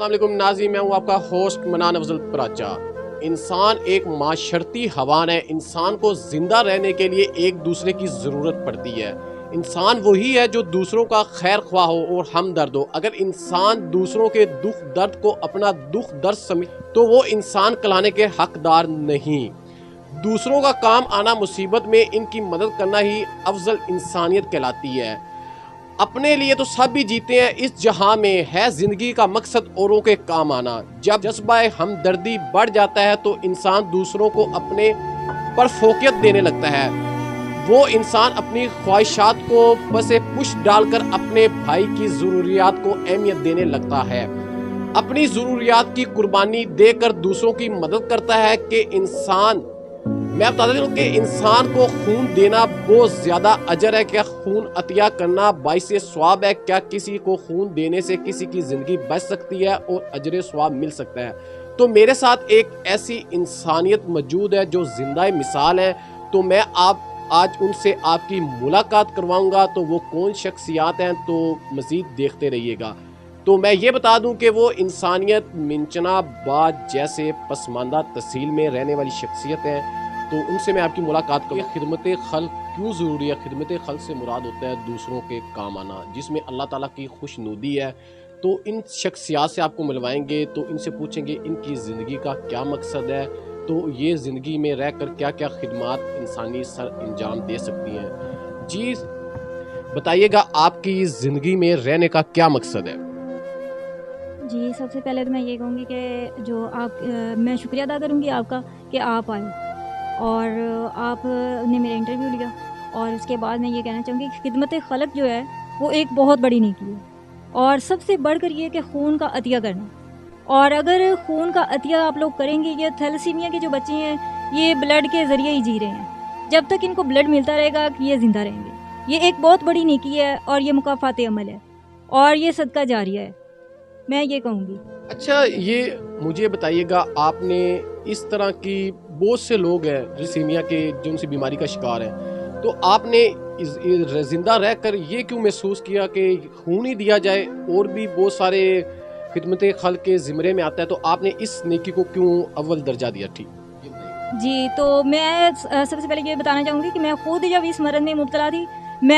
السلام علیکم ناظرین، میں ہوں آپ کا ہوسٹ منان افضل پراچا۔ انسان ایک معاشرتی حیوان ہے۔ انسان کو زندہ رہنے کے لیے ایک دوسرے کی ضرورت پڑتی ہے۔ انسان وہی ہے جو دوسروں کا خیر خواہ ہو اور ہمدرد ہو۔ اگر انسان دوسروں کے دکھ درد کو اپنا دکھ درد سمجھ تو وہ انسان کہلانے کے حقدار نہیں۔ دوسروں کا کام آنا مصیبت میں ان کی مدد کرنا ہی افضل انسانیت کہلاتی ہے۔ اپنے لیے تو سب بھی جیتے ہیں، اس جہاں میں ہے زندگی کا مقصد اوروں کے کام آنا۔ جب جذبہ ہمدردی بڑھ جاتا ہے تو انسان دوسروں کو اپنے پر فوقیت دینے لگتا ہے۔ وہ انسان اپنی خواہشات کو پس پش ڈال کر اپنے بھائی کی ضروریات کو اہمیت دینے لگتا ہے۔ اپنی ضروریات کی قربانی دے کر دوسروں کی مدد کرتا ہے کہ میں بتا دوں کہ انسان کو خون دینا بہت زیادہ اجر ہے۔ کیا خون عطیہ کرنا باعث ثواب ہے؟ کیا کسی کو خون دینے سے کسی کی زندگی بچ سکتی ہے اور اجر ثواب مل سکتا ہے؟ تو میرے ساتھ ایک ایسی انسانیت موجود ہے جو زندہ مثال ہے، تو میں آج ان سے آپ کی ملاقات کرواؤں گا۔ تو وہ کون شخصیات ہیں تو مزید دیکھتے رہیے گا۔ تو میں یہ بتا دوں کہ وہ انسانیت منچنا بعد جیسے پسماندہ تحصیل میں رہنے والی شخصیت ہیں، تو ان سے میں آپ کی ملاقات کروں۔ خدمت خلق کیوں ضروری ہے؟ خدمت خلق سے مراد ہوتا ہے دوسروں کے کام آنا، جس میں اللہ تعالیٰ کی خوشنودی ہے۔ تو ان شخصیات سے آپ کو ملوائیں گے، تو ان سے پوچھیں گے ان کی زندگی کا کیا مقصد ہے، تو یہ زندگی میں رہ کر کیا کیا خدمات انسانی سر انجام دے سکتی ہیں۔ جی بتائیے گا، آپ کی زندگی میں رہنے کا کیا مقصد ہے؟ جی سب سے پہلے تو میں یہ کہوں گی کہ میں شکریہ ادا کروں گی آپ کا کہ آپ آئے اور آپ نے میرا انٹرویو لیا، اور اس کے بعد میں یہ کہنا چاہوں گی کہ خدمت خلق جو ہے وہ ایک بہت بڑی نیکی ہے، اور سب سے بڑھ کر یہ کہ خون کا عطیہ کرنا۔ اور اگر خون کا عطیہ آپ لوگ کریں گے، یہ تھیلیسیمیا کے جو بچے ہیں یہ بلڈ کے ذریعے ہی جی رہے ہیں، جب تک ان کو بلڈ ملتا رہے گا کہ یہ زندہ رہیں گے۔ یہ ایک بہت بڑی نیکی ہے اور یہ مکافات عمل ہے اور یہ صدقہ جاریہ ہے، میں یہ کہوں گی۔ اچھا، یہ مجھے بتائیے گا، آپ نے اس طرح کی بہت سے لوگ ہیں تھیلیسیمیا کے جو ان سے بیماری کا شکار ہیں، تو آپ نے زندہ رہ کر یہ کیوں محسوس کیا کہ خون ہی دیا جائے؟ اور بھی بہت سارے خدمت خلق کے زمرے میں آتا ہے، تو آپ نے اس نیکی کو کیوں اول درجہ دیا؟ ٹھیک جی، تو میں سب سے پہلے یہ بتانا چاہوں گی کہ میں خود جب اس مرض میں مبتلا تھی،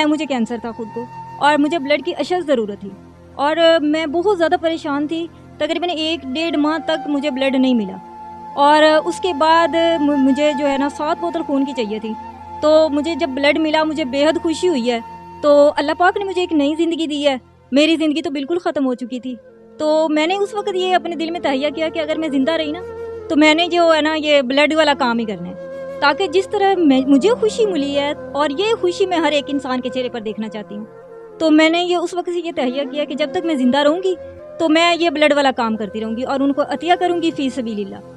مجھے کینسر تھا خود کو، اور مجھے بلڈ کی اشد ضرورت تھی، اور میں بہت زیادہ پریشان تھی۔ تقریباً 1-1.5 ماہ تک مجھے بلڈ نہیں ملا، اور اس کے بعد مجھے جو ہے نا 7 بوتل خون کی چاہیے تھی۔ تو مجھے جب بلڈ ملا مجھے بے حد خوشی ہوئی ہے۔ تو اللہ پاک نے مجھے ایک نئی زندگی دی ہے، میری زندگی تو بالکل ختم ہو چکی تھی۔ تو میں نے اس وقت یہ اپنے دل میں تہیہ کیا کہ اگر میں زندہ رہی نا تو میں نے جو ہے نا یہ بلڈ والا کام ہی کرنا ہے، تاکہ جس طرح مجھے خوشی ملی ہے اور یہ خوشی میں ہر ایک انسان کے چہرے پر دیکھنا چاہتی ہوں۔ تو میں نے یہ اس وقت سے یہ تہیہ کیا کہ جب تک میں زندہ رہوں گی تو میں یہ بلڈ والا کام کرتی رہوں گی اور ان کو عطیہ کروں گی فی سبیل اللہ۔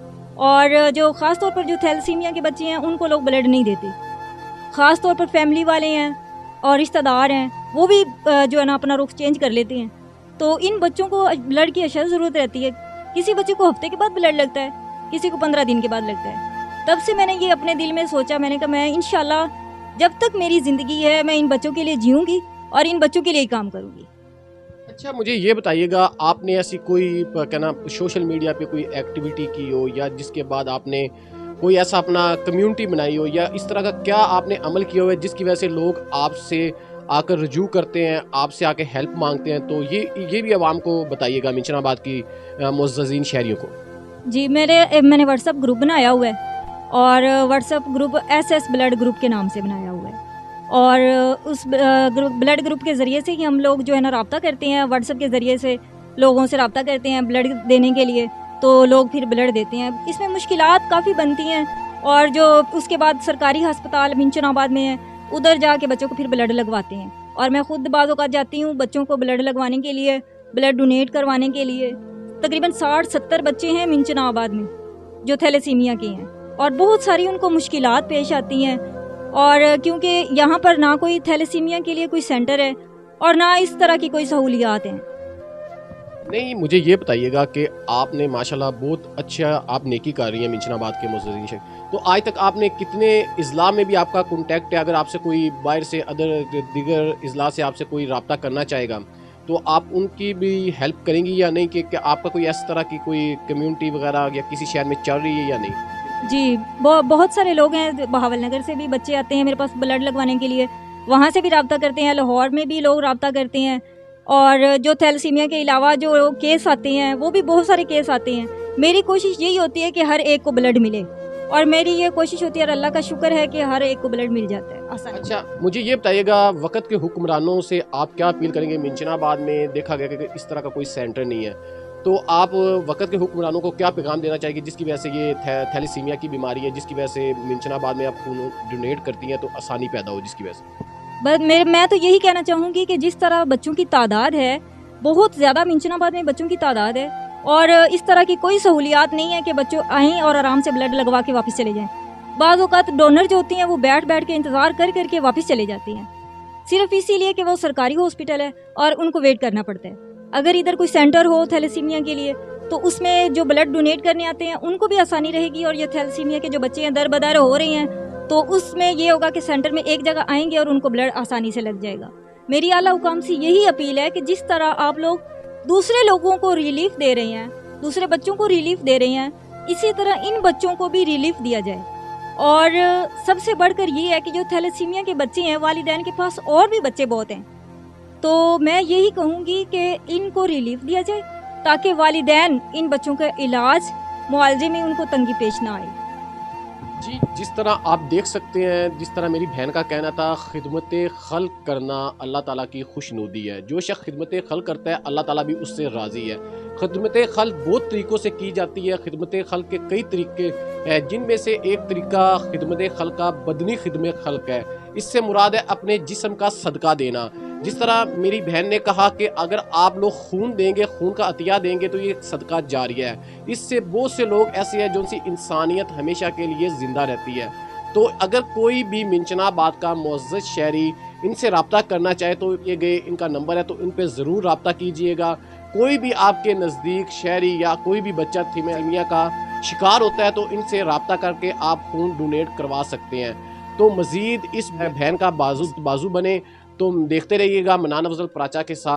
اور جو خاص طور پر جو تھیلیسیمیا کے بچے ہیں ان کو لوگ بلڈ نہیں دیتے، خاص طور پر فیملی والے ہیں اور رشتہ دار ہیں، وہ بھی جو ہے نا اپنا رخ چینج کر لیتے ہیں۔ تو ان بچوں کو بلڈ کی اشد ضرورت رہتی ہے۔ کسی بچے کو ہفتے کے بعد بلڈ لگتا ہے، کسی کو 15 دن کے بعد لگتا ہے۔ تب سے میں نے یہ اپنے دل میں سوچا، میں نے کہا میں انشاءاللہ جب تک میری زندگی ہے میں ان بچوں کے لیے جیوں گی اور ان بچوں کے لیے کام کروں گی۔ اچھا، مجھے یہ بتائیے گا، آپ نے ایسی کوئی کہنا سوشل میڈیا پہ کوئی ایکٹیویٹی کی ہو، یا جس کے بعد آپ نے کوئی ایسا اپنا کمیونٹی بنائی ہو، یا اس طرح کا کیا آپ نے عمل کیا ہوا ہے جس کی وجہ سے لوگ آپ سے آ کر رجوع کرتے ہیں، آپ سے آ کے ہیلپ مانگتے ہیں؟ تو یہ بھی عوام کو بتائیے گا، منچن آباد کی معززین شہریوں کو۔ جی، میں نے واٹس ایپ گروپ بنایا ہوا ہے، اور WhatsApp group S blood group کے نام سے بنایا ہوا ہے، اور اس بلڈ گروپ کے ذریعے سے ہی ہم لوگ جو ہے نا رابطہ کرتے ہیں، واٹس ایپ کے ذریعے سے لوگوں سے رابطہ کرتے ہیں بلڈ دینے کے لیے، تو لوگ پھر بلڈ دیتے ہیں۔ اس میں مشکلات کافی بنتی ہیں، اور جو اس کے بعد سرکاری ہسپتال منچن آباد میں ہے ادھر جا کے بچوں کو پھر بلڈ لگواتے ہیں، اور میں خود بعض اوقات جاتی ہوں بچوں کو بلڈ لگوانے کے لیے، بلڈ ڈونیٹ کروانے کے لیے۔ تقریباً 60-70 بچے ہیں منچن آباد میں جو تھیلیسیمیا کے ہیں، اور بہت ساری ان کو مشکلات پیش آتی ہیں، اور کیونکہ یہاں پر نہ کوئی تھیلیسیمیا کے لیے کوئی سینٹر ہے اور نہ اس طرح کی کوئی سہولیات ہیں۔ نہیں، مجھے یہ بتائیے گا کہ آپ نے ماشاءاللہ بہت اچھا آپ نیکی کر رہی ہیں منچن آباد کے معززین شہری، تو آج تک آپ نے کتنے اضلاع میں بھی آپ کا کانٹیکٹ ہے؟ اگر آپ سے کوئی باہر سے دیگر اضلاع سے آپ سے کوئی رابطہ کرنا چاہے گا تو آپ ان کی بھی ہیلپ کریں گی یا نہیں کہ آپ کا کوئی اس طرح کی کوئی کمیونٹی وغیرہ یا کسی شہر میں چل رہی ہے یا نہیں؟ جی بہت سارے لوگ ہیں، بہاول نگر سے بھی بچے آتے ہیں میرے پاس بلڈ لگوانے کے لیے، وہاں سے بھی رابطہ کرتے ہیں، لاہور میں بھی لوگ رابطہ کرتے ہیں، اور جو تھیلسیمیا کے علاوہ جو کیس آتے ہیں وہ بھی بہت سارے کیس آتے ہیں۔ میری کوشش یہی ہوتی ہے کہ ہر ایک کو بلڈ ملے، اور میری یہ کوشش ہوتی ہے اور اللہ کا شکر ہے کہ ہر ایک کو بلڈ مل جاتا ہے آسانی۔ اچھا مجھے یہ بتائیے گا، وقت کے حکمرانوں سے آپ کیا اپیل کریں گے؟ منچن آباد میں دیکھا گیا کہ اس طرح کا کوئی سینٹر نہیں ہے، تو آپ وقت کے حکمرانوں کو کیا پیغام دینا چاہیے گی جس کی وجہ سے یہ تھیلیسیمیا کی بیماری ہے، جس کی وجہ سے منچن آباد میں آپ خون ڈونیٹ کرتی ہیں تو آسانی پیدا ہو جس کی وجہ سے؟ بس میں تو یہی کہنا چاہوں گی کہ جس طرح بچوں کی تعداد ہے، بہت زیادہ منچن آباد میں بچوں کی تعداد ہے، اور اس طرح کی کوئی سہولیات نہیں ہے کہ بچوں آئیں اور آرام سے بلڈ لگوا کے واپس چلے جائیں۔ بعض اوقات ڈونر جو ہوتی ہیں وہ بیٹھ کے انتظار کر کے واپس چلے جاتی ہیں، صرف اسی لیے کہ وہ سرکاری ہاسپٹل ہے اور ان کو ویٹ کرنا پڑتا ہے۔ اگر ادھر کوئی سینٹر ہو تھیلیسیمیا کے لیے تو اس میں جو بلڈ ڈونیٹ کرنے آتے ہیں ان کو بھی آسانی رہے گی، اور یہ تھیلیسیمیا کے جو بچے ہیں در بدر ہو رہے ہیں تو اس میں یہ ہوگا کہ سینٹر میں ایک جگہ آئیں گے اور ان کو بلڈ آسانی سے لگ جائے گا۔ میری اعلیٰ حکام سے یہی اپیل ہے کہ جس طرح آپ لوگ دوسرے لوگوں کو ریلیف دے رہے ہیں، دوسرے بچوں کو ریلیف دے رہے ہیں، اسی طرح ان بچوں کو بھی ریلیف دیا جائے۔ اور سب سے بڑھ کر یہ ہے کہ جو تھیلیسیمیا کے بچے ہیں والدین کے پاس اور بھی بچے بہت ہیں، تو میں یہی کہوں گی کہ ان کو ریلیف دیا جائے تاکہ والدین ان بچوں کا علاج معالجے میں ان کو تنگی پیش نہ آئے۔ جی جس طرح آپ دیکھ سکتے ہیں، جس طرح میری بہن کا کہنا تھا، خدمت خلق کرنا اللہ تعالیٰ کی خوشنودی ہے۔ جو شخص خدمت خلق کرتا ہے اللہ تعالیٰ بھی اس سے راضی ہے۔ خدمت خلق بہت طریقوں سے کی جاتی ہے، خدمت خلق کے کئی طریقے ہیں، جن میں سے ایک طریقہ خدمت خلق کا بدنی خدمت خلق ہے۔ اس سے مراد ہے اپنے جسم کا صدقہ دینا۔ جس طرح میری بہن نے کہا کہ اگر آپ لوگ خون دیں گے، خون کا عطیہ دیں گے تو یہ صدقہ جاریہ ہے۔ اس سے بہت سے لوگ ایسے ہیں جن سے انسانیت ہمیشہ کے لیے زندہ رہتی ہے۔ تو اگر کوئی بھی منچن آباد کا معزز شہری ان سے رابطہ کرنا چاہے تو یہ گئے ان کا نمبر ہے، تو ان پہ ضرور رابطہ کیجئے گا۔ کوئی بھی آپ کے نزدیک شہری یا کوئی بھی بچہ تھیلیسیمیا کا شکار ہوتا ہے تو ان سے رابطہ کر کے آپ خون ڈونیٹ کروا سکتے ہیں۔ تو مزید اس بہن کا بازو بنے، تو دیکھتے رہیے گا منان افضل پراچا کے ساتھ۔